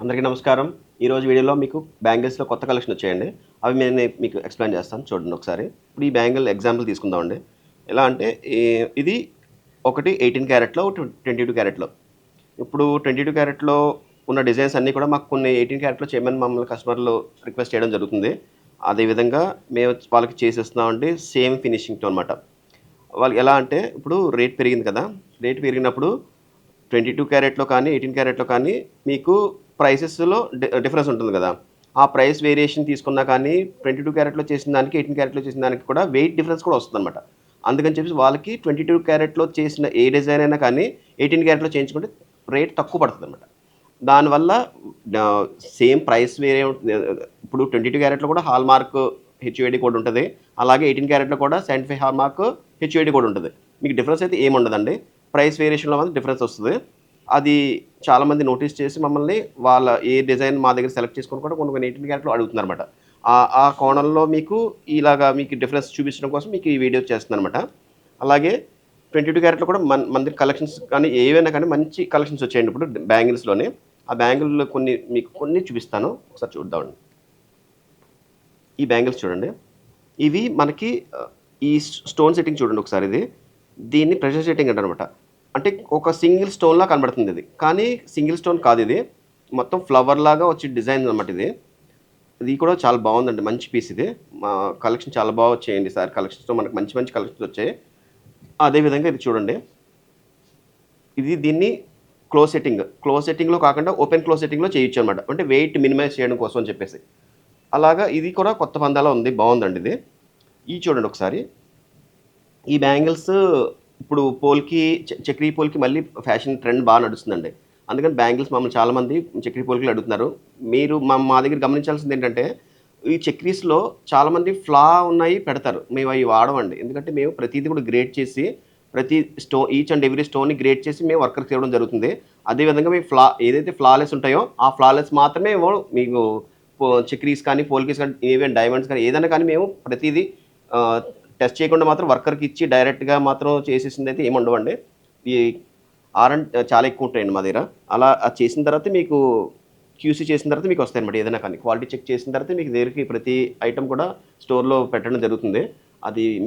అందరికీ నమస్కారం. ఈరోజు వీడియోలో మీకు బ్యాంగిల్స్‌లో కొత్త కలెక్షన్ వచ్చాయండి. అవి నేను మీకు ఎక్స్‌ప్లెయిన్ చేస్తాను చూడండి ఒకసారి. ఇప్పుడు ఈ బ్యాంగిల్ ఎగ్జాంపుల్ తీసుకుందామండి. ఎలా అంటే ఇది ఒకటి 18 క్యారెట్‌లో, ఒకటి 22 క్యారెట్‌లో. ఇప్పుడు 22 క్యారెట్‌లో ఉన్న డిజైన్స్ అన్నీ కూడా మాకు కొన్ని 18 క్యారెట్‌లో చేయమని మమ్మల్ని కస్టమర్లు రిక్వెస్ట్ చేయడం జరుగుతుంది. అదేవిధంగా మేము వాళ్ళకి చేసిస్తున్నామండి సేమ్ ఫినిషింగ్‌తో అనమాట. వాళ్ళు ఎలా అంటే ఇప్పుడు రేట్ పెరిగింది కదా! రేట్ పెరిగినప్పుడు 22 క్యారెట్‌లో కానీ, 18 క్యారెట్‌లో కానీ మీకు ప్రైసెస్‌లో డిఫరెన్స్ ఉంటుంది కదా! ఆ ప్రైస్ వేరియేషన్ తీసుకున్నా కానీ 22 క్యారెట్‌లో చేసిన దానికి, 18 క్యారెట్‌లో చేసిన దానికి కూడా వెయిట్ డిఫరెన్స్ కూడా వస్తుందన్నమాట. అందుకని చెప్పేసి వాళ్ళకి 22 క్యారెట్‌లో చేసిన ఏ డిజైన్ అయినా కానీ 18 క్యారెట్‌లో చేయించుకుంటే రేట్ తక్కువ పడుతుందన్నమాట. దానివల్ల ఆహ్, సేమ్ ప్రైస్ వేరే ఇప్పుడు 22 క్యారెట్‌లో కూడా హాల్‌మార్క్ హెచ్‌యూఐడీ కోడ్ ఉంటది. అలాగే 18 క్యారెట్‌లో కూడా 75 హాల్‌మార్క్ హెచ్‌యూఐడీ కోడ్ ఉంటది. మీకు డిఫరెన్స్ అయితే ఏమి ఉండదండి. ప్రైస్ వేరియేషన్‌లో మాత్రం డిఫరెన్స్ వస్తది. అది చాలామంది నోటీస్ చేసి మమ్మల్ని వాళ్ళ ఏ డిజైన్ మా దగ్గర సెలెక్ట్ చేసుకొని కూడా కొన్ని కొన్ని 18 క్యారెట్‌లో అడుగుతున్నారన్నమాట. ఆ కోణంలో మీకు ఇలాగా మీకు డిఫరెన్స్ చూపించడం కోసం మీకు ఈ వీడియో చేస్తున్నానన్నమాట. అలాగే 22 క్యారెట్‌లో కూడా మన దగ్గర కలెక్షన్స్ కానీ ఏవైనా కానీ మంచి కలెక్షన్స్ వచ్చాయండి ఇప్పుడు బ్యాంగిల్స్‌లోనే. ఆ బ్యాంగిల్‌లో కొన్ని చూపిస్తాను. ఒకసారి చూద్దామండి. ఈ బ్యాంగిల్స్ చూడండి. ఇవి మనకి ఈ స్టోన్ సెట్టింగ్ చూడండి ఒకసారి ఇది. దీన్ని ప్రెషర్ సెట్టింగ్ అంటారనమాట. అంటే ఒక సింగిల్ స్టోన్‌లా కనబడుతుంది ఇది. కానీ సింగిల్ స్టోన్ కాదిది. మొత్తం ఫ్లవర్‌లాగా వచ్చే డిజైన్ అనమాట ఇది. ఇది కూడా చాలా బావుందండి. మంచి పీస్ ఇది. మా కలెక్షన్ చాలా బా వచ్చాయండి ఈసారి కలెక్షన్స్‌లో మనకు మంచి మంచి కలెక్షన్స్ వచ్చాయి. అదే విధంగా ఇది చూడండి. దీన్ని క్లోజ్ సెట్టింగ్. క్లోజ్ సెట్టింగ్‌లో కాకుండా ఓపెన్ క్లోజ్ సెట్టింగ్‌లో చేయొచ్చనమాట. అంటే వెయిట్ మినిమైజ్ చేయడం కోసం అని చెప్పేసి. అలాగా ఇది కూడా కొత్త పందాలో ఉంది. బావుందండి ఇది. ఇయి చూడండి ఒకసారి. ఈ బ్యాంగిల్స్ ఇప్పుడు చక్రీ పోల్‌కి మళ్ళీ ఫ్యాషన్ ట్రెండ్ బా నడుస్తుందండి. అందుకని బ్యాంగిల్స్ మమ్మల్ని చాలామంది చక్రీ పోల్‌కిలు అడుగుతున్నారు. మీరు మా దగ్గర గమనించాల్సిందేంటంటే, ఈ చక్రీస్‌లో చాలామంది ఫ్లా ఉన్నాయి పెడతారు. మేము అయి వాడమండి. ఎందుకంటే మేము ప్రతీది కూడా గ్రేడ్ చేసి, ప్రతి ఈచ్ అండ్ ఎవ్రీ స్టోన్‌ని గ్రేడ్ చేసి మేము వర్కర్‌కి ఇవ్వడం జరుగుతుంది. అదే విధంగా మేము ఏదైతే ఫ్లాలెస్ ఉంటాయో, ఆ ఫ్లాలెస్ మాత్రమే మీకు చక్రీస్ కానీ, పోల్‌కీస్ కానీ, ఈవెన్ డైమండ్స్ కానీ ఏదైనా కానీ మేము ప్రతీది ఆహ్, టెస్ట్ చేయకుండా మాత్రం వర్కర్‌కి ఇచ్చి డైరెక్ట్‌గా మాత్రం చేసేసిందయితే ఏమి ఉండవండి. ఈ చాలా ఎక్కువ ఉంటాయండి మా దగ్గర. అలా అది చేసిన తర్వాత మీకు క్యూసీ చేసిన తర్వాత మీకు వస్తాయన్నమాట ఏదైనా కానీ. క్వాలిటీ చెక్ చేసిన తర్వాత మీకు దగ్గరికి ప్రతి ఐటెమ్ కూడా స్టోర్‌లో పెట్టడం జరుగుతుంది. అది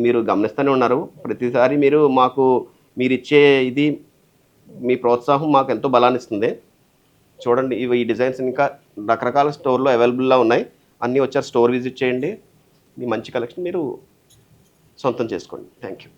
మీరు గమనిస్తూనే ఉన్నారు. ప్రతిసారి మీరిచ్చే ఇది మీ ప్రోత్సాహం మాకెంతో బలాన్నిస్తుంది. చూడండి ఈ డిజైన్స్ ఇంకా రకరకాల స్టోర్‌లో అవైలబుల్‌లో ఉన్నాయి. అన్నీ వచ్చారు స్టోర్ విజిట్ చేయండి. మీ మంచి కలెక్షన్ మీరు సొంతం చేసుకోండి. Thank you.